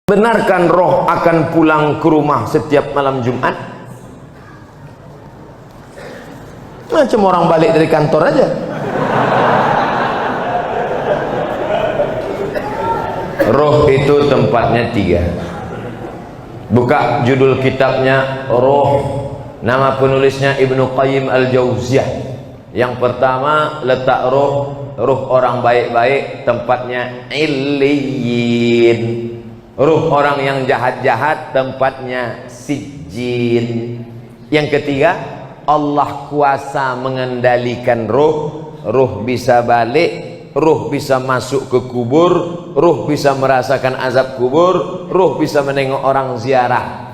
Benarkan roh akan pulang ke rumah setiap malam Jumat? Macam orang balik dari kantor aja. Roh itu tempatnya 3. Buka judul kitabnya Roh. Nama penulisnya Ibnu Qayyim Al-Jauziyah. Yang pertama, letak roh orang baik-baik tempatnya Illiyin. Ruh orang yang jahat-jahat tempatnya sijjin. Yang ketiga, Allah kuasa mengendalikan ruh. Ruh bisa balik, ruh bisa masuk ke kubur, ruh bisa merasakan azab kubur, ruh bisa menengok orang ziarah.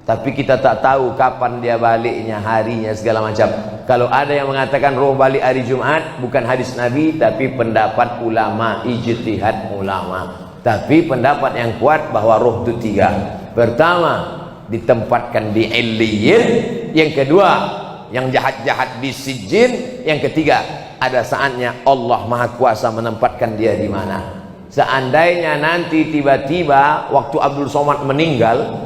Tapi kita tak tahu kapan dia baliknya, harinya, segala macam. Kalau ada yang mengatakan roh balik hari Jumat, bukan hadis Nabi, tapi pendapat ulama, ijtihad ulama. Tapi pendapat yang kuat bahwa roh itu 3. Pertama, ditempatkan di Illiyin. Yang kedua, yang jahat-jahat di sijjin. Yang ketiga, ada saatnya Allah Maha Kuasa menempatkan dia di mana. Seandainya nanti tiba-tiba waktu Abdul Somad meninggal,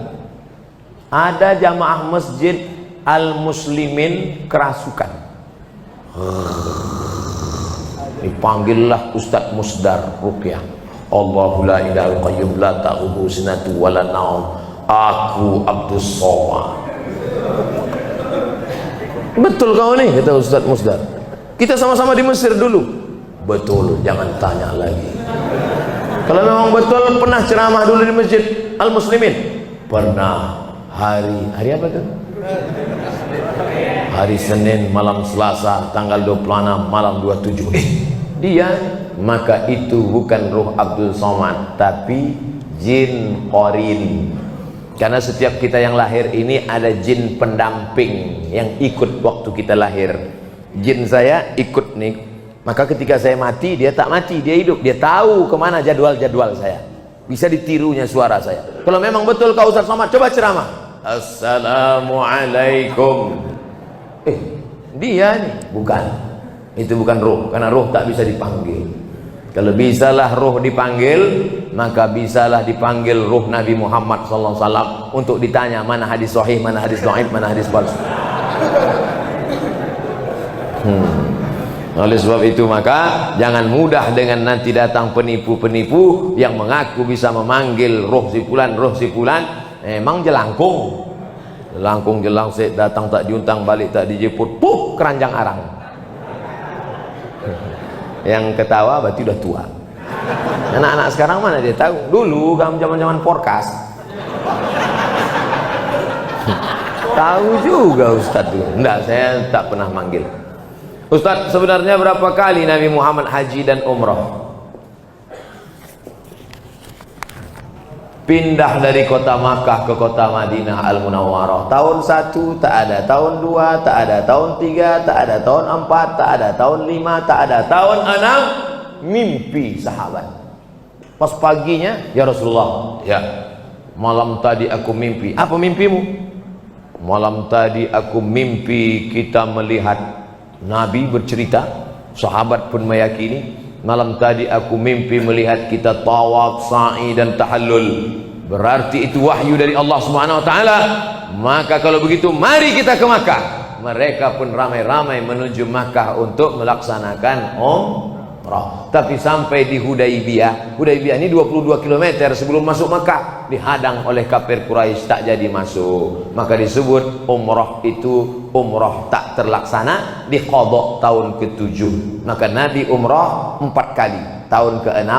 ada jamaah masjid Al-Muslimin kerasukan, dipanggillah Ustadz Musdar Ruqyah. Allahu la ilaha qayyum la ta'khudhuhu sinatun wa la naum. Aku Abdus Somad. Betul kau nih, kata Ustadz Musdar. Kita sama-sama di Mesir dulu. Betul, jangan tanya lagi. Kalau memang betul, pernah ceramah dulu di Masjid Al-Muslimin? Pernah. Hari apa tuh? Hari Senin malam Selasa tanggal 26 malam 27. Dia, maka itu bukan ruh Abdul Somad, tapi jin qarin. Karena setiap kita yang lahir ini ada jin pendamping yang ikut waktu kita lahir. Jin saya ikut nih, maka ketika saya mati dia tak mati, dia hidup. Dia tahu kemana jadwal-jadwal saya, bisa ditirunya suara saya. Kalau memang betul kau Ustaz Somad, coba ceramah. Assalamualaikum. Dia nih, bukan. Itu bukan roh, karena roh tak bisa dipanggil. Kalau bisalah roh dipanggil, maka bisalah dipanggil roh Nabi Muhammad SAW untuk ditanya mana hadis sahih, mana hadis dhaif, mana hadis palsu. Oleh sebab itu maka jangan mudah dengan nanti datang penipu-penipu yang mengaku bisa memanggil roh si fulan, emang jelangkung. Jelangkung jelangsik, datang tak diuntang, balik tak dijemput, pup keranjang arang. Yang ketawa berarti udah tua. Anak-anak sekarang mana dia tahu? Dulu kamu zaman-zaman forecast. Tahu juga Ustadz tuh. Enggak, saya tak pernah manggil. Ustadz, sebenarnya berapa kali Nabi Muhammad haji dan umrah? Pindah dari kota Makkah ke kota Madinah Al-Munawwarah. Tahun 1 tak ada, tahun 2 tak ada, tahun 3 tak ada, tahun 4 tak ada, tahun 5 tak ada, tahun 6 mimpi sahabat. Pas paginya, ya Rasulullah, ya malam tadi aku mimpi. Apa mimpimu? Malam tadi aku mimpi kita melihat Nabi bercerita, sahabat pun meyakini. Malam tadi aku mimpi melihat kita tawaf, sa'i dan tahallul. Berarti itu wahyu dari Allah Subhanahu wa taala. Maka kalau begitu mari kita ke Makkah. Mereka pun ramai-ramai menuju Makkah untuk melaksanakan umrah. Tapi sampai di Hudaybiyah. Hudaybiyah ini 22 km sebelum masuk Makkah, dihadang oleh kafir Quraisy, tak jadi masuk. Maka disebut umrah itu umrah tak terlaksana, diqadha tahun ke-7. Maka Nabi umrah 4 kali. Tahun ke-6,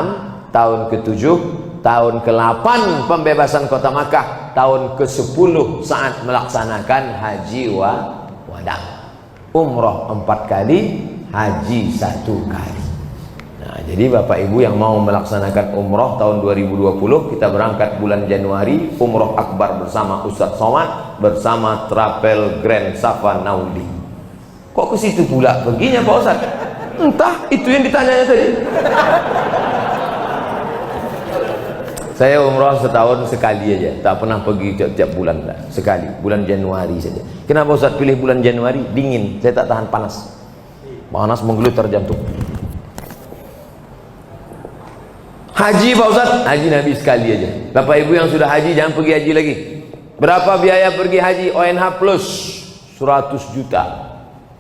tahun ke-7, tahun ke-8 pembebasan kota Makkah, tahun ke-10 saat melaksanakan haji wada. Umrah 4 kali, haji 1 kali. Nah, jadi Bapak Ibu yang mau melaksanakan umrah tahun 2020, kita berangkat bulan Januari, umrah akbar bersama Ustadz Somad, bersama Travel Grand Safa Naudi. Kok ke situ pula perginya Pak Ustadz? Entah, itu yang ditanyanya tadi. Saya umrah setahun sekali aja, tak pernah pergi tiap bulan, sekali, bulan Januari saja. Kenapa Ustadz pilih bulan Januari? Dingin, saya tak tahan panas. Panas menggelitar jantung. Haji Pak Ustaz, haji Nabi sekali aja. Bapak Ibu yang sudah haji jangan pergi haji lagi. Berapa biaya pergi haji? ONH plus 100 juta.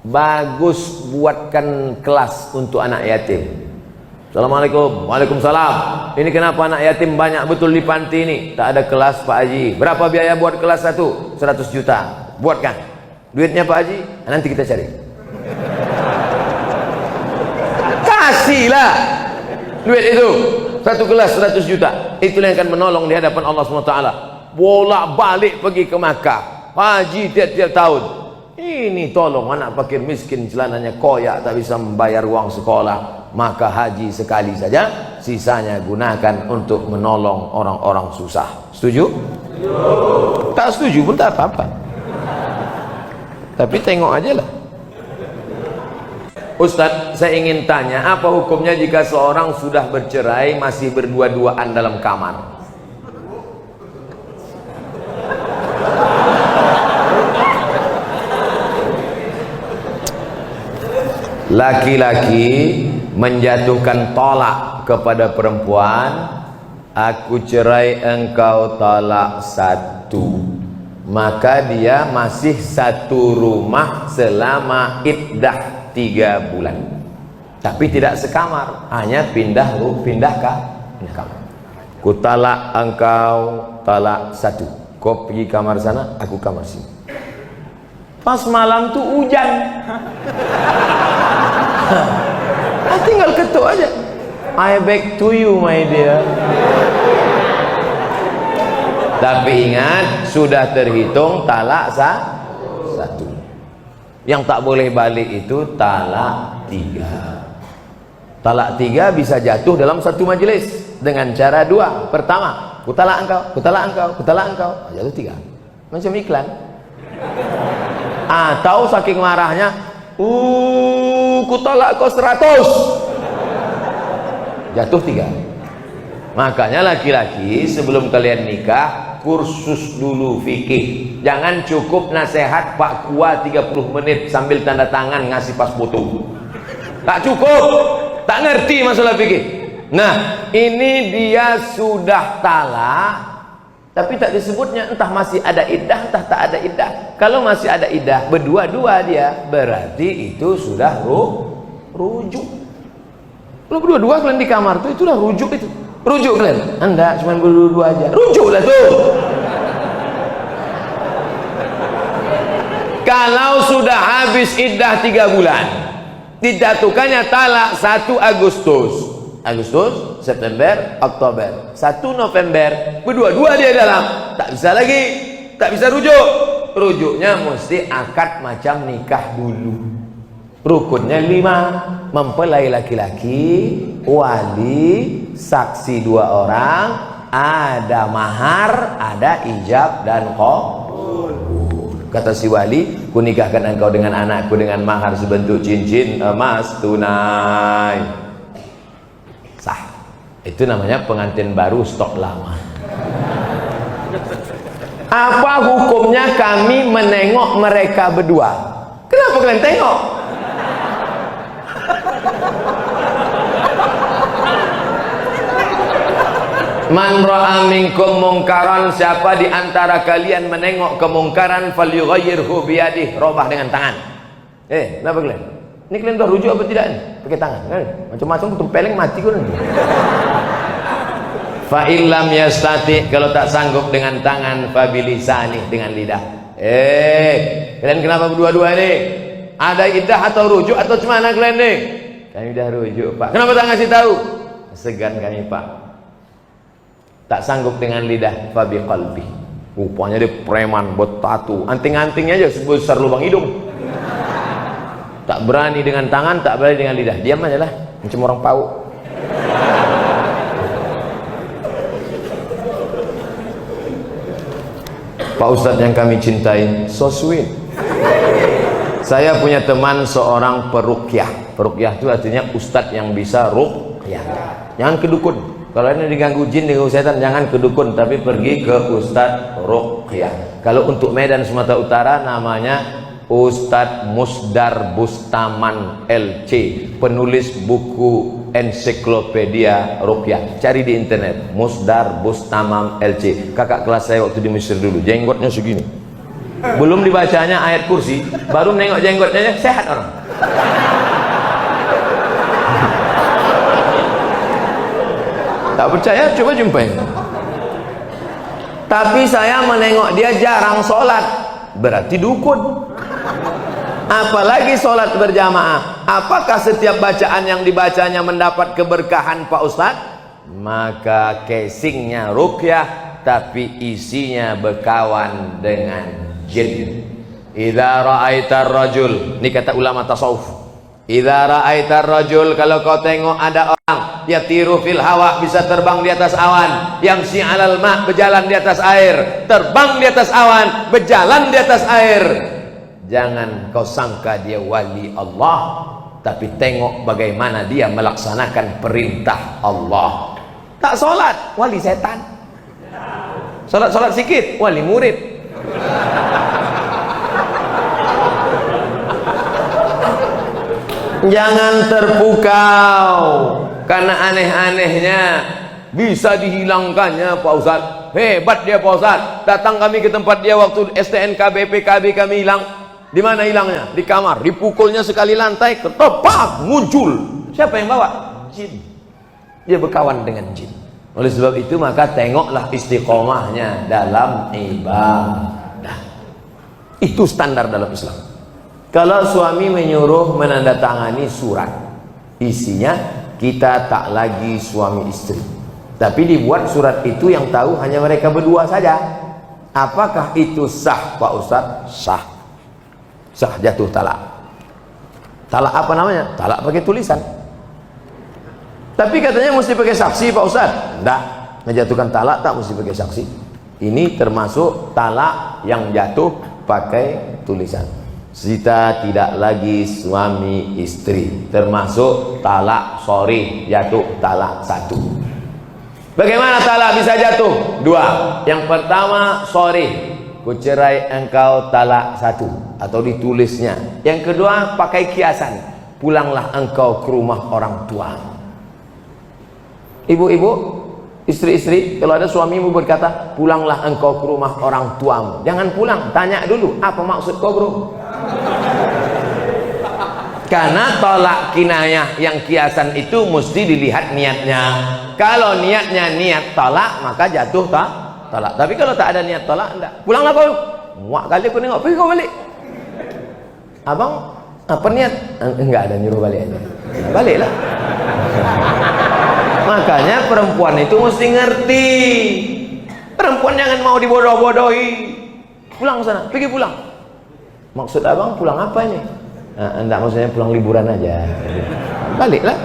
Bagus buatkan kelas untuk anak yatim. Assalamualaikum. Waalaikumsalam. Ini kenapa anak yatim banyak betul di panti ini? Tak ada kelas Pak Haji. Berapa biaya buat kelas 1? 100 juta. Buatkan. Duitnya Pak Haji, nanti kita cari. Kasihlah duit itu. Satu kelas 100 juta. Itulah yang akan menolong di hadapan Allah SWT. Bolak balik pergi ke Makkah. Haji tiap-tiap tahun. Ini tolong anak fakir miskin celananya koyak tak bisa membayar uang sekolah, maka haji sekali saja, sisanya gunakan untuk menolong orang-orang susah. Setuju? Tak setuju pun tak apa-apa, tapi tengok aja lah. Ustadz, saya ingin tanya, apa hukumnya jika seorang sudah bercerai masih berdua-duaan dalam kamar? Laki-laki menjatuhkan tolak kepada perempuan, aku cerai engkau talak satu, maka dia masih satu rumah selama iddah 3 bulan, tapi tidak sekamar, hanya pindah kamar. Ku talak engkau talak satu, kau pergi kamar sana, aku kamar sini. Pas malam tuh hujan. Tinggal ketuk aja. I back to you my dear. Tapi ingat, sudah terhitung talak satu. Yang tak boleh balik itu talak 3. Talak 3 bisa jatuh dalam satu majelis dengan cara 2. Pertama, ku talak engkau, ku talak engkau, ku talak engkau, jatuh 3. Macam iklan. Atau saking marahnya, ku tolak kau 100, jatuh 3. Makanya laki-laki sebelum kalian nikah, kursus dulu fikih. Jangan cukup nasihat Pak Kua 30 menit sambil tanda tangan ngasih pas foto. Tak cukup, tak ngerti masalah fikih. Nah, ini dia sudah talak, tapi tak disebutnya, entah masih ada iddah, entah tak ada iddah. Kalau masih ada iddah, berdua-dua dia, berarti itu sudah rujuk. Kalau berdua-dua kalian di kamar tuh, itulah rujuk itu. Rujuk kalian. Anda cuma berdua-dua aja. Rujuklah tuh. Kalau sudah habis iddah 3 bulan, dijatuhkannya talak 1 Agustus. September, Oktober, 1 November, berdua-dua dia dalam, tak bisa lagi, tak bisa rujuk. Rujuknya mesti akad macam nikah dulu. Rukunnya 5, mempelai laki-laki, wali, saksi 2 orang, ada mahar, ada ijab dan qabul. Kata si wali, ku nikahkan engkau dengan anakku dengan mahar sebentuk cincin emas tunai. Sah. Itu namanya pengantin baru stok lama. Apa hukumnya kami menengok mereka berdua? Kenapa kalian tengok? Man ra'a minkum mungkaran, siapa di antara kalian menengok kemungkaran, falyughayyirhu biyadihi, robah dengan tangan. Kenapa kalian? Ini kalian udah rujuk apa tidak nih? Pakai tangan kan? Macam-macam kutu peleng mati kau nanti. Fa illam yastati, kalau tak sanggup dengan tangan, fa bilisani, dengan lidah. Kalian kenapa berdua-dua ini? Ada iddah atau rujuk atau cemana kalian nih? Kami udah rujuk Pak. Kenapa tak ngasih tahu? Segan kami Pak. Tak sanggup dengan lidah, fa biqalbi. Rupanya dia preman, bertatu, anting-antingnya aja sebesar lubang hidung. Tak berani dengan tangan, tak berani dengan lidah. Diam aja lah, macam orang pau. Pak Ustadz yang kami cintai, so sweet. Saya punya teman seorang peruqyah. Peruqyah itu artinya ustadz yang bisa ruqyah. Jangan kedukun. Kalau ini diganggu jin, diganggu setan, jangan kedukun, tapi pergi ke ustadz ruqyah. Kalau untuk Medan Sumatera Utara namanya Ustadz Musdar Bustaman LC, penulis buku ensiklopedia ruqyah. Cari di internet, Musdar Bustamam LC. Kakak kelas saya waktu di Mesir dulu, jenggotnya segini. Belum dibacanya ayat kursi, baru nengok jenggotnya, sehat orang. Tak percaya, coba jumpai. Tapi saya menengok dia jarang sholat, berarti dukun. Apalagi sholat berjamaah. Apakah setiap bacaan yang dibacanya mendapat keberkahan Pak Ustadz? Maka casingnya ruqyah, tapi isinya berkawan dengan jin. Idza ra'aitar rajul, ini kata ulama tasawuf. Idza ra'aitar rajul, kalau kau tengok ada orang yatiru fil hawa, bisa terbang di atas awan, yamsi 'alal ma', berjalan di atas air, terbang di atas awan, berjalan di atas air. Jangan kau sangka dia wali Allah, tapi tengok bagaimana dia melaksanakan perintah Allah. Tak solat, wali setan. Solat sikit, wali murid. Jangan terpukau karena aneh-anehnya bisa dihilangkannya Pak Ustadz. Hebat dia Pak Ustadz. Datang kami ke tempat dia waktu STNK BPKB, kami hilang. Di mana hilangnya? Di kamar. Dipukulnya sekali lantai, ketepak, muncul. Siapa yang bawa? Jin. Dia berkawan dengan jin. Oleh sebab itu maka tengoklah istiqomahnya dalam ibadah. Itu standar dalam Islam. Kalau suami menyuruh menandatangani surat, isinya kita tak lagi suami istri, tapi dibuat surat itu yang tahu hanya mereka berdua saja. Apakah itu sah Pak Ustadz? Sah. Sah, jatuh talak. Talak apa namanya? Talak pakai tulisan. Tapi katanya mesti pakai saksi Pak Ustadz. Enggak, menjatuhkan talak tak mesti pakai saksi. Ini termasuk talak yang jatuh pakai tulisan. Kita tidak lagi suami istri, termasuk talak sorry, jatuh talak satu. Bagaimana talak bisa jatuh? Dua. Yang pertama, sorry, kucerai engkau talak satu, atau ditulisnya. Yang kedua, pakai kiasan, pulanglah engkau ke rumah orang tua. Ibu-ibu, istri-istri, kalau ada suamimu berkata pulanglah engkau ke rumah orang tuamu, jangan pulang, tanya dulu apa maksud kau bro. Karena tolak kinayah yang kiasan itu mesti dilihat niatnya. Kalau niatnya niat tolak, maka jatuh tolak. Tapi kalau tak ada niat tolak, enggak. Pulanglah kau. Muak kali aku nengok, pergi kau balik. Abang, apa niat? Enggak ada, nyuruh balik aja. Baliklah. Makanya perempuan itu mesti ngerti. Perempuan jangan mau dibodoh-bodohi. Pulang sana, pergi pulang. Maksud abang pulang apa ini? Enggak, maksudnya pulang liburan aja. Baliklah.